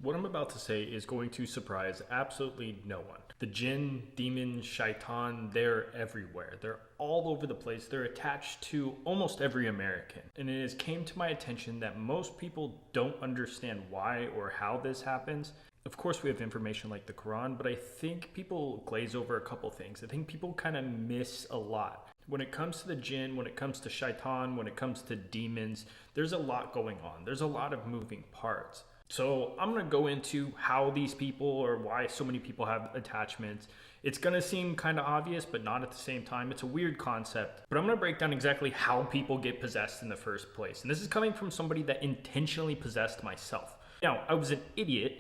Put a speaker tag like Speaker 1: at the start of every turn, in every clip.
Speaker 1: What I'm about to say is going to surprise absolutely no one. The jinn, demons, shaitan, they're everywhere. They're all over the place. They're attached to almost every American. And it has came to my attention that most people don't understand why or how this happens. Of course, we have information like the Quran, but I think people glaze over a couple things. I think people kind of miss a lot. When it comes to the jinn, when it comes to shaitan, when it comes to demons, there's a lot going on. There's a lot of moving parts. So I'm going to go into how these people or why so many people have attachments. It's going to seem kind of obvious, but not at the same time. It's a weird concept, but I'm going to break down exactly how people get possessed in the first place. And this is coming from somebody that intentionally possessed myself. Now, I was an idiot.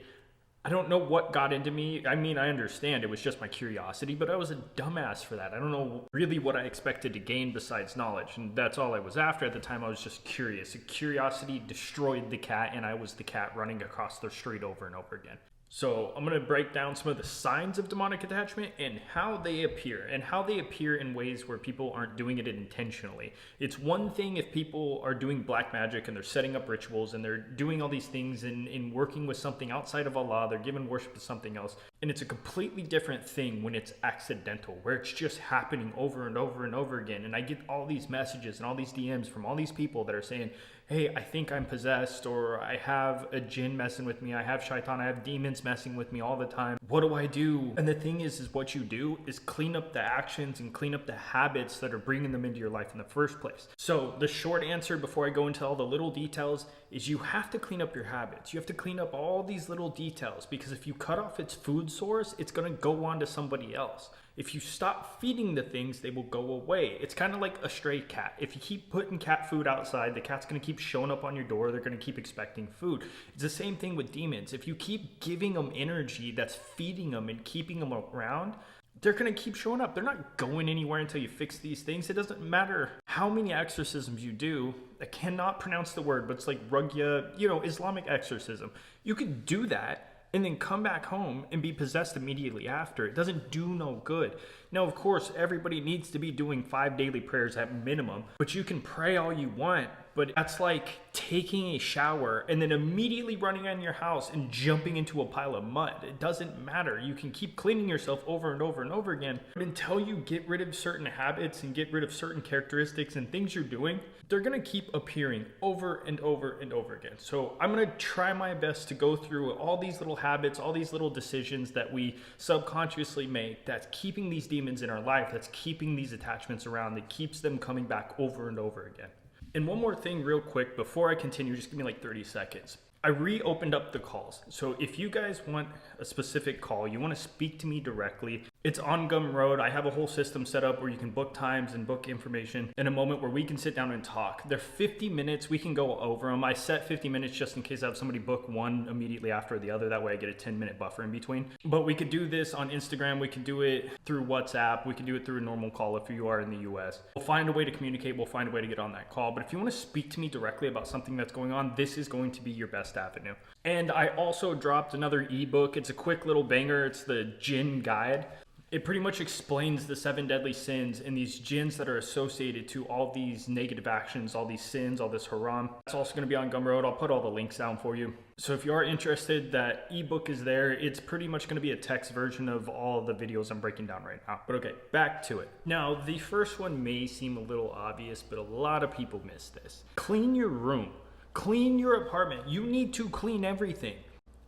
Speaker 1: I don't know what got into me. I mean, I understand it was just my curiosity, but I was a dumbass for that. I don't know really what I expected to gain besides knowledge, and that's all I was after at the time. I was just curious. Curiosity destroyed the cat, and I was the cat running across the street over and over again. So I'm going to break down some of the signs of demonic attachment and how they appear in ways where people aren't doing it intentionally. It's one thing if people are doing black magic and they're setting up rituals and they're doing all these things and working with something outside of Allah, they're giving worship to something else. And it's a completely different thing when it's accidental, where it's just happening over and over and over again. And I get all these messages and all these DMs from all these people that are saying, hey, I think I'm possessed, or I have a jinn messing with me, I have shaitan, I have demons messing with me all the time. What do I do? And the thing is what you do is clean up the actions and clean up the habits that are bringing them into your life in the first place. So the short answer before I go into all the little details is you have to clean up your habits. You have to clean up all these little details, because if you cut off its food source, it's going to go on to somebody else. If you stop feeding the things, they will go away. It's kind of like a stray cat. If you keep putting cat food outside, the cat's going to keep showing up on your door. They're going to keep expecting food. It's the same thing with demons. If you keep giving them energy that's feeding them and keeping them around, they're going to keep showing up. They're not going anywhere until you fix these things. It doesn't matter how many exorcisms you do. I cannot pronounce the word, but it's like Rugya, Islamic exorcism. You could do that and then come back home and be possessed immediately after. It doesn't do no good. Now, of course, everybody needs to be doing 5 daily prayers at minimum, but you can pray all you want. But that's like taking a shower and then immediately running out of your house and jumping into a pile of mud. It doesn't matter. You can keep cleaning yourself over and over and over again. But until you get rid of certain habits and get rid of certain characteristics and things you're doing, they're going to keep appearing over and over and over again. So I'm going to try my best to go through all these little habits, all these little decisions that we subconsciously make that's keeping these demons in our life, that's keeping these attachments around, that keeps them coming back over and over again. And one more thing real quick before I continue, just give me like 30 seconds. I reopened up the calls. So if you guys want a specific call, you want to speak to me directly, it's on Gumroad. I have a whole system set up where you can book times and book information in a moment where we can sit down and talk. They're 50 minutes. We can go over them. I set 50 minutes just in case I have somebody book one immediately after the other. That way I get a 10-minute buffer in between. But we could do this on Instagram. We could do it through WhatsApp. We could do it through a normal call if you are in the US. We'll find a way to communicate. We'll find a way to get on that call. But if you want to speak to me directly about something that's going on, this is going to be your best avenue. And I also dropped another ebook. It's a quick little banger. It's the Jinn Guide. It pretty much explains the 7 deadly sins and these jinns that are associated to all these negative actions, all these sins, all this haram. It's also going to be on Gumroad. I'll put all the links down for you. So if you are interested, that ebook is there. It's pretty much going to be a text version of all the videos I'm breaking down right now. But okay, back to it. Now, the first one may seem a little obvious, but a lot of people miss this. Clean your room. Clean your apartment. You need to clean everything.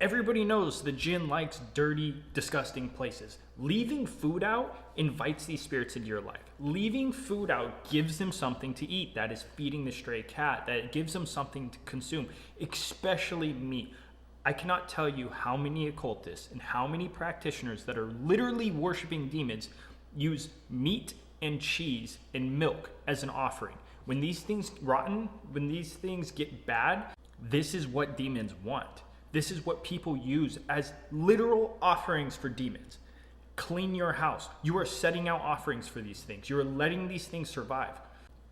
Speaker 1: Everybody knows the jinn likes dirty, disgusting places. Leaving food out invites these spirits into your life. Leaving food out gives them something to eat. That is feeding the stray cat. That gives them something to consume, especially meat. I cannot tell you how many occultists and how many practitioners that are literally worshiping demons use meat and cheese and milk as an offering. When these things rotten, when these things get bad, this is what demons want. This is what people use as literal offerings for demons. Clean your house. You are setting out offerings for these things. You are letting these things survive.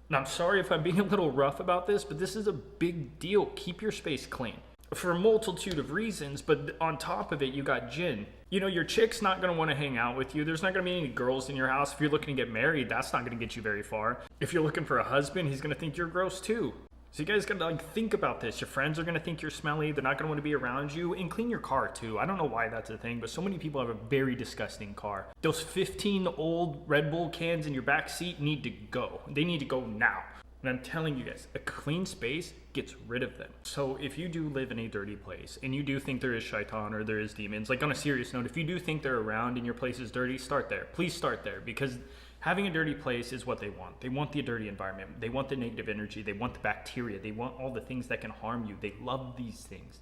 Speaker 1: Now, I'm sorry if I'm being a little rough about this, but this is a big deal. Keep your space clean for a multitude of reasons, but on top of it, you got jinn. Your chick's not going to want to hang out with you. There's not going to be any girls in your house. If you're looking to get married, that's not going to get you very far. If you're looking for a husband, he's going to think you're gross too. So you guys gotta like think about this. Your friends are gonna think you're smelly. They're not gonna want to be around you. And clean your car too. I don't know why that's a thing, but so many people have a very disgusting car. Those 15 old Red Bull cans in your back seat need to go. They need to go now. And I'm telling you guys, a clean space gets rid of them. So if you do live in a dirty place and you do think there is shaitan or there is demons, like on a serious note, if you do think they're around and your place is dirty, start there. Please start there, because having a dirty place is what they want. They want the dirty environment. They want the negative energy. They want the bacteria. They want all the things that can harm you. They love these things.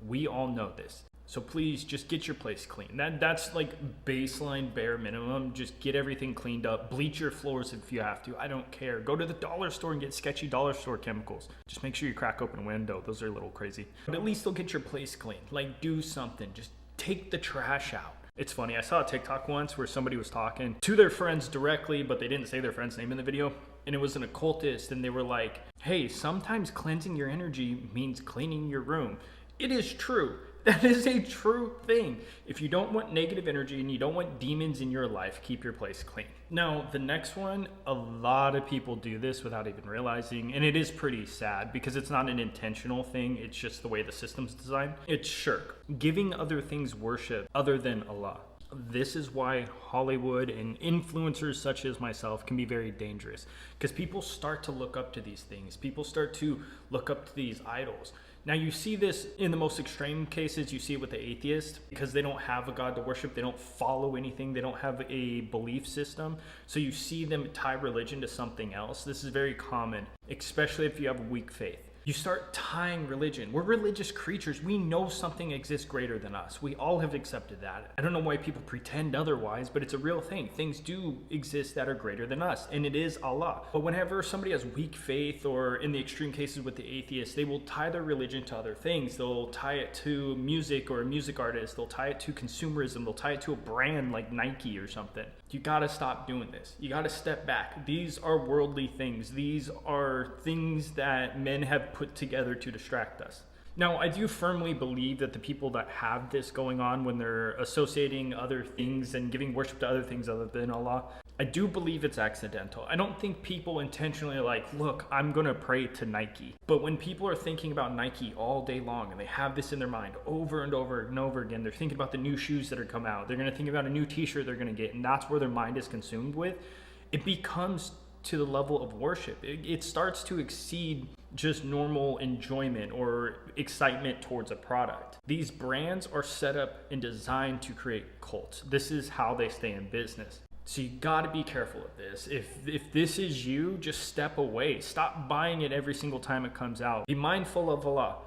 Speaker 1: We all know this. So please just get your place clean. That's like baseline bare minimum. Just get everything cleaned up. Bleach your floors if you have to. I don't care. Go to the dollar store and get sketchy dollar store chemicals. Just make sure you crack open a window. Those are a little crazy. But at least they'll get your place clean. Like, do something. Just take the trash out. It's funny. I saw a TikTok once where somebody was talking to their friends directly, but they didn't say their friend's name in the video. And it was an occultist, and they were like, hey, sometimes cleansing your energy means cleaning your room. It is true. That is a true thing. If you don't want negative energy and you don't want demons in your life, keep your place clean. Now, the next one, a lot of people do this without even realizing, and it is pretty sad because it's not an intentional thing. It's just the way the system's designed. It's shirk, giving other things worship other than Allah. This is why Hollywood and influencers such as myself can be very dangerous, because people start to look up to these things. People start to look up to these idols. Now, you see this in the most extreme cases. You see it with the atheist, because they don't have a God to worship. They don't follow anything. They don't have a belief system. So you see them tie religion to something else. This is very common, especially if you have weak faith. You start tying religion. We're religious creatures. We know something exists greater than us. We all have accepted that. I don't know why people pretend otherwise, but it's a real thing. Things do exist that are greater than us, and it is Allah. But whenever somebody has weak faith, or in the extreme cases with the atheists, they will tie their religion to other things. They'll tie it to music or a music artist. They'll tie it to consumerism. They'll tie it to a brand like Nike or something. You gotta stop doing this. You gotta step back. These are worldly things. These are things that men have put together to distract us. Now, I do firmly believe that the people that have this going on when they're associating other things and giving worship to other things other than Allah, I do believe it's accidental. I don't think people intentionally are like, look, I'm going to pray to Nike. But when people are thinking about Nike all day long and they have this in their mind over and over and over again, they're thinking about the new shoes that are come out. They're going to think about a new t-shirt they're going to get, and that's where their mind is consumed with. It becomes to the level of worship. It starts to exceed just normal enjoyment or excitement towards a product. These brands are set up and designed to create cults. This is how they stay in business. So you got to be careful of this. If this is you, just step away. Stop buying it every single time it comes out. Be mindful of Allah.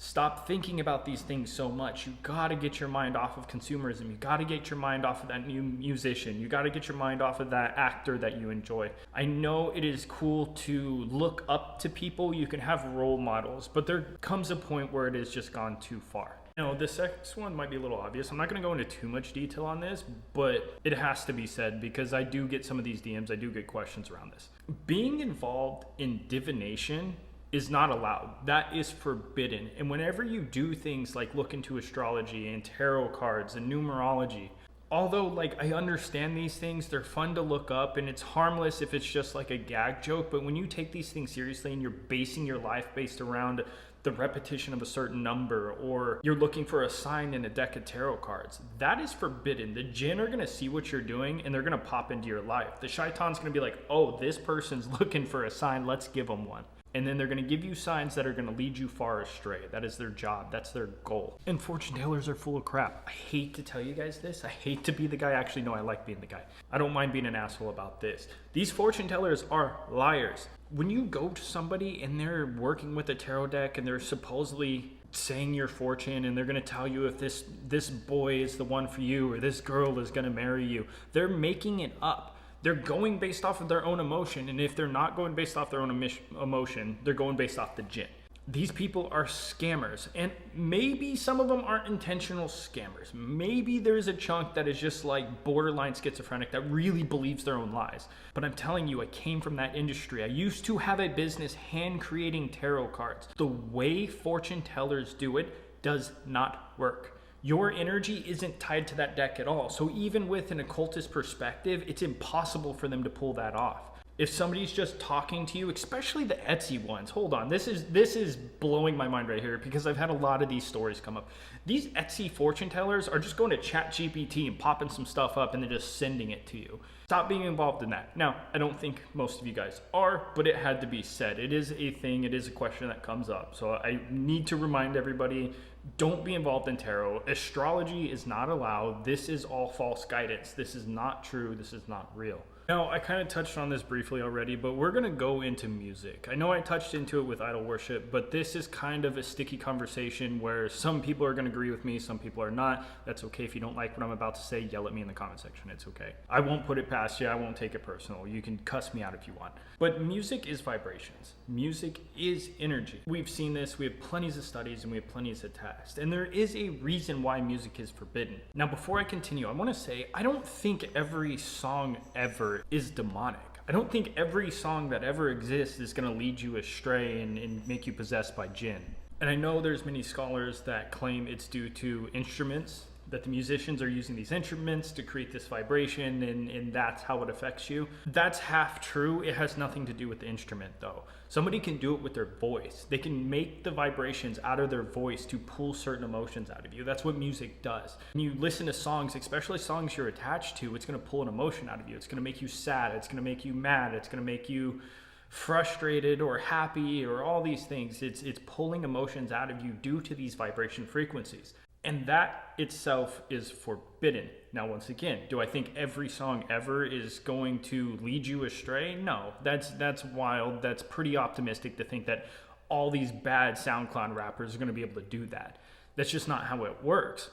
Speaker 1: Stop thinking about these things so much. You got to get your mind off of consumerism. You got to get your mind off of that new musician. You got to get your mind off of that actor that you enjoy. I know it is cool to look up to people. You can have role models, but there comes a point where it has just gone too far. Now, this next one might be a little obvious. I'm not going to go into too much detail on this, but it has to be said because I do get some of these DMs. I do get questions around this. Being involved in divination is not allowed. That is forbidden. And whenever you do things like look into astrology and tarot cards and numerology, although like I understand these things, they're fun to look up and it's harmless if it's just like a gag joke, but when you take these things seriously and you're basing your life based around the repetition of a certain number, or you're looking for a sign in a deck of tarot cards, that is forbidden. The jinn are going to see what you're doing and they're going to pop into your life. The shaitan's going to be like, oh, this person's looking for a sign, let's give them one. And then they're going to give you signs that are going to lead you far astray. That is their job. That's their goal. And fortune tellers are full of crap. I hate to tell you guys this. I hate to be the guy. Actually, no, I like being the guy. I don't mind being an asshole about this. These fortune tellers are liars. When you go to somebody and they're working with a tarot deck and they're supposedly saying your fortune and they're going to tell you if this boy is the one for you or this girl is going to marry you, they're making it up. They're going based off of their own emotion, and if they're not going based off their own emotion, they're going based off the jinn. These people are scammers, and maybe some of them aren't intentional scammers. Maybe there's a chunk that is just like borderline schizophrenic that really believes their own lies. But I'm telling you, I came from that industry. I used to have a business hand creating tarot cards. The way fortune tellers do it does not work. Your energy isn't tied to that deck at all. So even with an occultist perspective, it's impossible for them to pull that off. If somebody's just talking to you, especially the Etsy ones, hold on, this is blowing my mind right here because I've had a lot of these stories come up. These Etsy fortune tellers are just going to ChatGPT and popping some stuff up and then just sending it to you. Stop being involved in that. Now, I don't think most of you guys are, but it had to be said. It is a thing, it is a question that comes up. So I need to remind everybody, don't be involved in tarot. Astrology is not allowed. This is all false guidance. This is not true. This is not real. Now, I kind of touched on this briefly already, but we're going to go into music. I know I touched into it with idol worship, but this is kind of a sticky conversation where some people are going to agree with me, some people are not. That's okay. If you don't like what I'm about to say, yell at me in the comment section. It's okay. I won't put it past you. I won't take it personal. You can cuss me out if you want. But music is vibrations. Music is energy. We've seen this. We have plenty of studies and we have plenty of tests. And there is a reason why music is forbidden. Now, before I continue, I want to say I don't think every song ever is demonic. I don't think every song that ever exists is going to lead you astray and make you possessed by jinn. And I know there's many scholars that claim it's due to instruments, that the musicians are using these instruments to create this vibration and that's how it affects you. That's half true. It has nothing to do with the instrument though. Somebody can do it with their voice. They can make the vibrations out of their voice to pull certain emotions out of you. That's what music does. When you listen to songs, especially songs you're attached to, it's going to pull an emotion out of you. It's going to make you sad. It's going to make you mad. It's going to make you frustrated or happy or all these things. It's pulling emotions out of you due to these vibration frequencies. And that itself is forbidden. Now, once again, do I think every song ever is going to lead you astray? No, that's wild. That's pretty optimistic to think that all these bad SoundCloud rappers are going to be able to do that. That's just not how it works.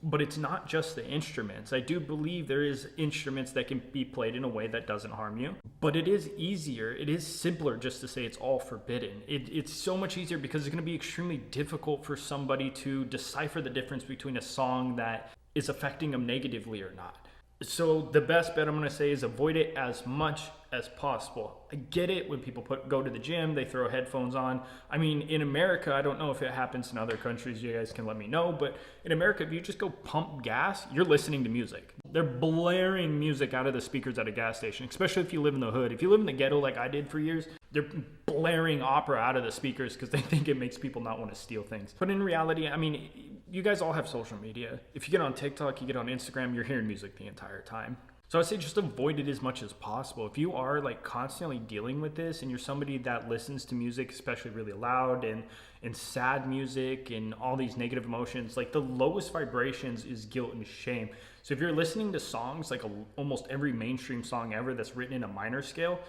Speaker 1: But it's not just the instruments. I do believe there is instruments that can be played in a way that doesn't harm you. But it is easier, it is simpler just to say it's all forbidden. It's so much easier because it's going to be extremely difficult for somebody to decipher the difference between a song that is affecting them negatively or not. So the best bet I'm going to say is avoid it as much as possible. I get it when people go to the gym, they throw headphones on. I mean, in America, I don't know if it happens in other countries, you guys can let me know, but in America, if you just go pump gas, you're listening to music. They're blaring music out of the speakers at a gas station, especially if you live in the hood. If you live in the ghetto like I did for years, they're blaring opera out of the speakers because they think it makes people not want to steal things. But in reality, I mean, you guys all have social media. If you get on TikTok, you get on Instagram, you're hearing music the entire time. So I'd say just avoid it as much as possible. If you are like constantly dealing with this and you're somebody that listens to music, especially really loud and sad music and all these negative emotions, like the lowest vibrations is guilt and shame. So if you're listening to songs, like almost every mainstream song ever that's written in a minor scale,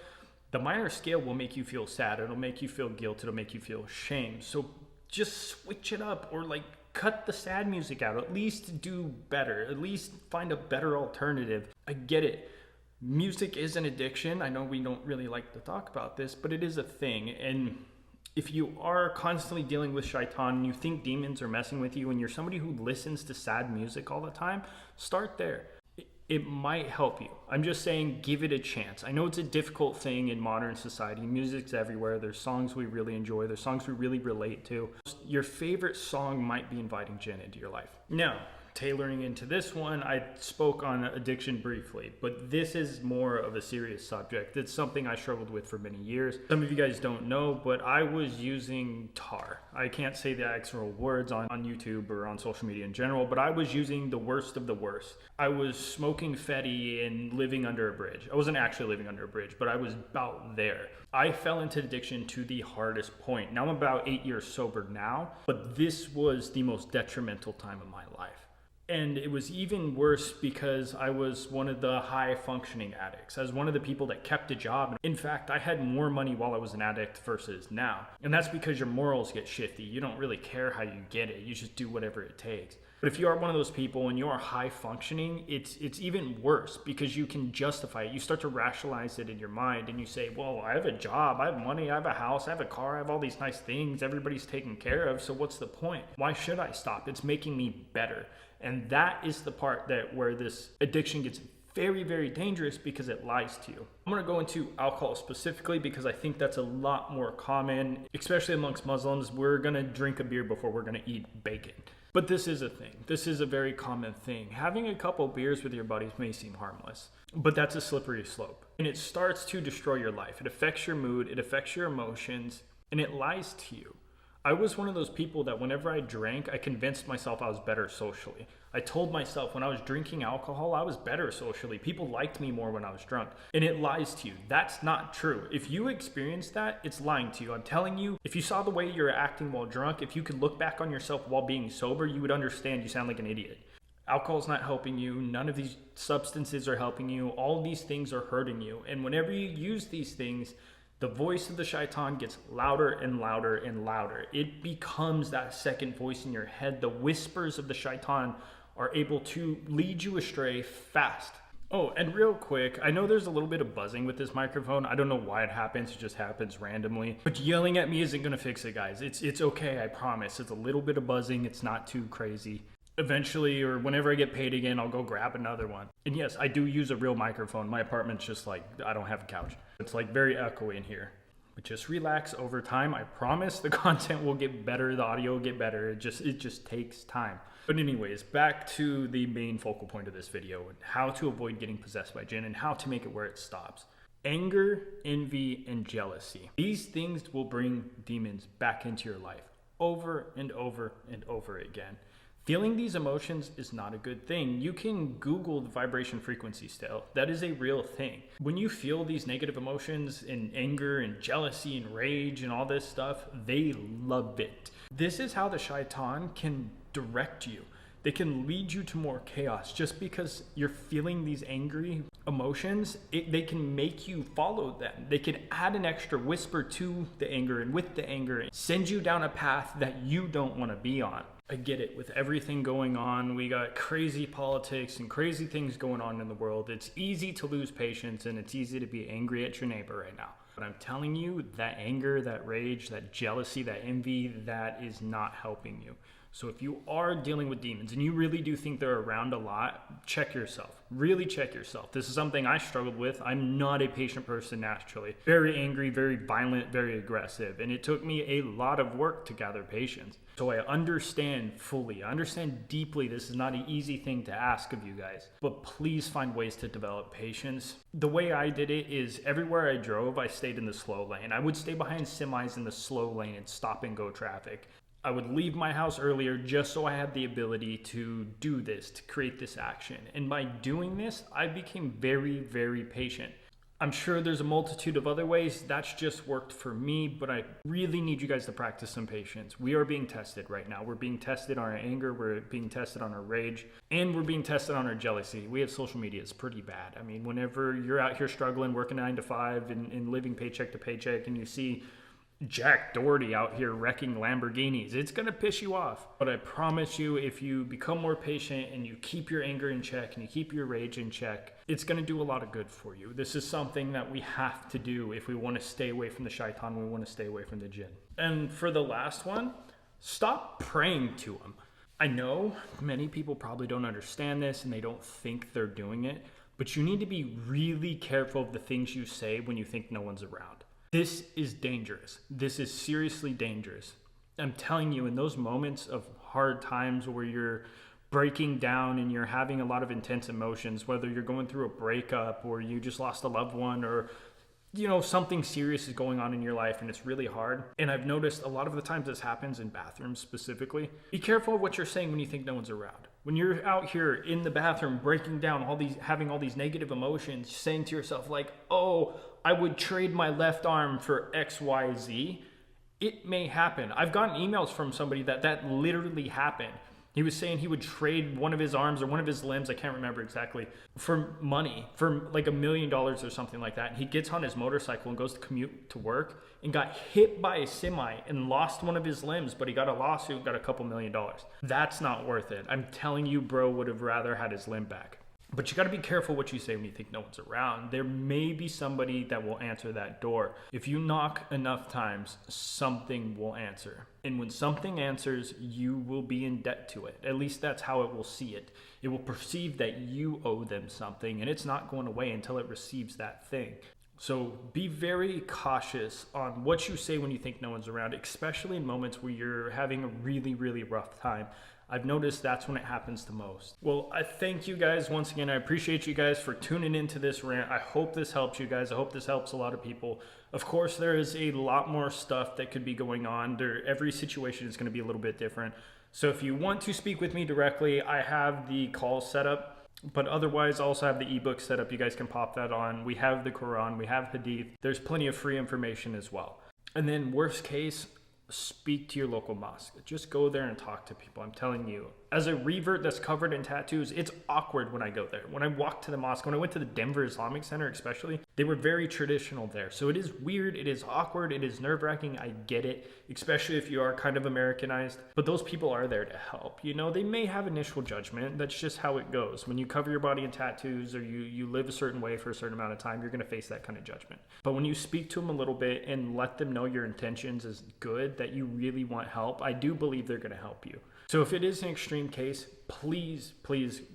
Speaker 1: the minor scale will make you feel sad. It'll make you feel guilt. It'll make you feel shame. So just switch it up or like cut the sad music out. At least do better. At least find a better alternative. I get it. Music is an addiction. I know we don't really like to talk about this, but it is a thing. And if you are constantly dealing with shaitan and you think demons are messing with you and you're somebody who listens to sad music all the time, start there. It might help you. I'm just saying, give it a chance. I know it's a difficult thing in modern society. Music's everywhere. There's songs we really enjoy. There's songs we really relate to. Your favorite song might be inviting jinn into your life. Now, tailoring into this one, I spoke on addiction briefly, but this is more of a serious subject. It's something I struggled with for many years. Some of you guys don't know, but I was using tar. I can't say the actual words on YouTube or on social media in general, but I was using the worst of the worst. I was smoking Fetty and living under a bridge. I wasn't actually living under a bridge, but I was about there. I fell into addiction to the hardest point. Now I'm about 8 years sober now, but this was the most detrimental time of my life. And it was even worse because I was one of the high functioning addicts. I was one of the people that kept a job. In fact, I had more money while I was an addict versus now. And that's because your morals get shifty. You don't really care how you get it. You just do whatever it takes. But if you are one of those people and you are high functioning, it's even worse because you can justify it. You start to rationalize it in your mind and you say, well, I have a job, I have money, I have a house, I have a car, I have all these nice things, everybody's taken care of, so what's the point? Why should I stop? It's making me better. And that is the part where this addiction gets very, very dangerous because it lies to you. I'm going to go into alcohol specifically because I think that's a lot more common, especially amongst Muslims. We're going to drink a beer before we're going to eat bacon. But this is a thing. This is a very common thing. Having a couple beers with your buddies may seem harmless, but that's a slippery slope. And it starts to destroy your life. It affects your mood, it affects your emotions, and it lies to you. I was one of those people that whenever I drank, I convinced myself I was better socially. I told myself when I was drinking alcohol, I was better socially. People liked me more when I was drunk. And it lies to you. That's not true. If you experienced that, it's lying to you. I'm telling you, if you saw the way you're acting while drunk, if you could look back on yourself while being sober, you would understand you sound like an idiot. Alcohol's not helping you. None of these substances are helping you. All these things are hurting you. And whenever you use these things, the voice of the shaitan gets louder and louder and louder. It becomes that second voice in your head. The whispers of the shaitan are able to lead you astray fast. Oh, and real quick, I know there's a little bit of buzzing with this microphone. I don't know why it happens. It just happens randomly. But yelling at me isn't going to fix it, guys. It's okay, I promise. It's a little bit of buzzing. It's not too crazy. Eventually, or whenever I get paid again, I'll go grab another one. And yes, I do use a real microphone. My apartment's just like, I don't have a couch. It's like very echoey in here. But just relax over time. I promise the content will get better. The audio will get better. It just takes time. But anyways, back to the main focal point of this video and how to avoid getting possessed by jinn and how to make it where it stops. Anger, envy, and jealousy. These things will bring demons back into your life over and over and over again. Feeling these emotions is not a good thing. You can Google the vibration frequency scale. That is a real thing. When you feel these negative emotions and anger and jealousy and rage and all this stuff, they love it. This is how the shaitan can direct you. They can lead you to more chaos. Just because you're feeling these angry emotions, they can make you follow them. They can add an extra whisper to the anger and with the anger and send you down a path that you don't want to be on. I get it. With everything going on, we got crazy politics and crazy things going on in the world. It's easy to lose patience and it's easy to be angry at your neighbor right now. But I'm telling you, that anger, that rage, that jealousy, that envy, that is not helping you. So if you are dealing with demons and you really do think they're around a lot, check yourself. Really check yourself. This is something I struggled with. I'm not a patient person naturally. Very angry, very violent, very aggressive. And it took me a lot of work to gather patience. So I understand fully. I understand deeply this is not an easy thing to ask of you guys. But please find ways to develop patience. The way I did it is everywhere I drove, I stayed in the slow lane. I would stay behind semis in the slow lane and stop and go traffic. I would leave my house earlier just so I had the ability to do this, to create this action. And by doing this, I became very, very patient. I'm sure there's a multitude of other ways. That's just worked for me, but I really need you guys to practice some patience. We are being tested right now. We're being tested on our anger, we're being tested on our rage, and we're being tested on our jealousy. We have social media. It's pretty bad. I mean, whenever you're out here struggling, working 9 to 5 and living paycheck to paycheck, and you see Jack Doherty out here wrecking Lamborghinis, it's gonna piss you off. But I promise you, if you become more patient and you keep your anger in check and you keep your rage in check, it's gonna do a lot of good for you. This is something that we have to do if we want to stay away from the shaitan, we want to stay away from the jinn. And for the last one, stop praying to him. I know many people probably don't understand this and they don't think they're doing it, but you need to be really careful of the things you say when you think no one's around. This is dangerous. This is seriously dangerous. I'm telling you, in those moments of hard times where you're breaking down and you're having a lot of intense emotions, whether you're going through a breakup or you just lost a loved one or something serious is going on in your life and it's really hard. And I've noticed a lot of the times this happens in bathrooms specifically. Be careful of what you're saying when you think no one's around. When you're out here in the bathroom breaking down having all these negative emotions, saying to yourself like, oh, I would trade my left arm for XYZ. It may happen. I've gotten emails from somebody that literally happened. He was saying he would trade one of his arms or one of his limbs, I can't remember exactly, for money, for like $1 million or something like that. And he gets on his motorcycle and goes to commute to work and got hit by a semi and lost one of his limbs, but he got a lawsuit, got a couple $1 million. That's not worth it. I'm telling you, bro would have rather had his limb back. But you got to be careful what you say when you think no one's around. There may be somebody that will answer that door. If you knock enough times, something will answer. And when something answers, you will be in debt to it. At least that's how it will see it. It will perceive that you owe them something, and it's not going away until it receives that thing. So be very cautious on what you say when you think no one's around, especially in moments where you're having a really, really rough time. I've noticed that's when it happens the most. Well, I thank you guys once again. I appreciate you guys for tuning into this rant. I hope this helps you guys. I hope this helps a lot of people. Of course, there is a lot more stuff that could be going on. Every situation is going to be a little bit different. So if you want to speak with me directly, I have the call set up. But otherwise, I also have the ebook set up. You guys can pop that on. We have the Quran, we have Hadith. There's plenty of free information as well. And then worst case, speak to your local mosque. Just go there and talk to people. I'm telling you, as a revert that's covered in tattoos, it's awkward when I go there. When I walk to the mosque, when I went to the Denver Islamic Center especially, they were very traditional there. So it is weird, it is awkward, it is nerve-wracking. I get it, especially if you are kind of Americanized. But those people are there to help. You know, they may have initial judgment. That's just how it goes. When you cover your body in tattoos or you live a certain way for a certain amount of time, you're going to face that kind of judgment. But when you speak to them a little bit and let them know your intentions is good, that you really want help, I do believe they're going to help you. So if it is an extreme case, please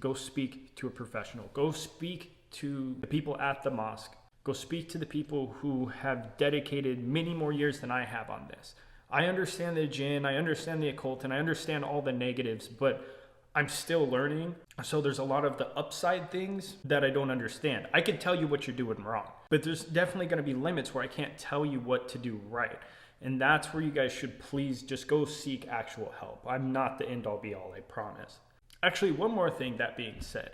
Speaker 1: go speak to a professional. Go speak to the people at the mosque. Go speak to the people who have dedicated many more years than I have on this. I understand the jinn, I understand the occult, and I understand all the negatives, but I'm still learning. So there's a lot of the upside things that I don't understand. I can tell you what you're doing wrong, but there's definitely going to be limits where I can't tell you what to do right. And that's where you guys should please just go seek actual help. I'm not the end all be all, I promise. Actually, one more thing, that being said.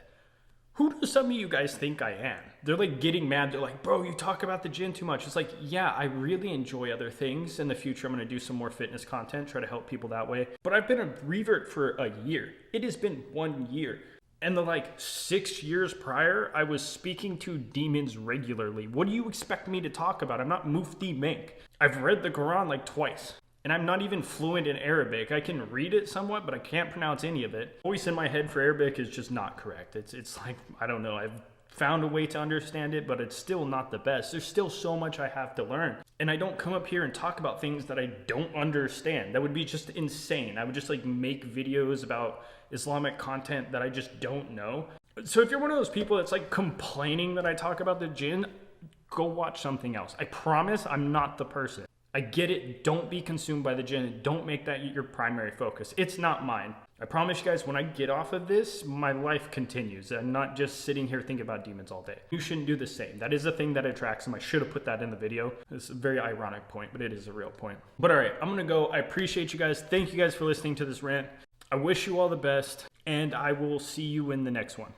Speaker 1: Who do some of you guys think I am? They're like getting mad. They're like, bro, you talk about the gym too much. It's like, yeah, I really enjoy other things. In the future, I'm going to do some more fitness content, try to help people that way. But I've been a revert for a year. It has been 1 year. And the 6 years prior, I was speaking to demons regularly. What do you expect me to talk about? I'm not Mufti Mink. I've read the Quran twice. And I'm not even fluent in Arabic. I can read it somewhat, but I can't pronounce any of it. Voice in my head for Arabic is just not correct. It's like, I don't know. I've found a way to understand it, but it's still not the best. There's still so much I have to learn. And I don't come up here and talk about things that I don't understand. That would be just insane. I would just make videos about Islamic content that I just don't know. So if you're one of those people that's complaining that I talk about the jinn, go watch something else. I promise I'm not the person. I get it. Don't be consumed by the jinn. Don't make that your primary focus. It's not mine. I promise you guys, when I get off of this, my life continues. I'm not just sitting here thinking about demons all day. You shouldn't do the same. That is the thing that attracts them. I should have put that in the video. It's a very ironic point, but it is a real point. But all right, I'm going to go. I appreciate you guys. Thank you guys for listening to this rant. I wish you all the best, and I will see you in the next one.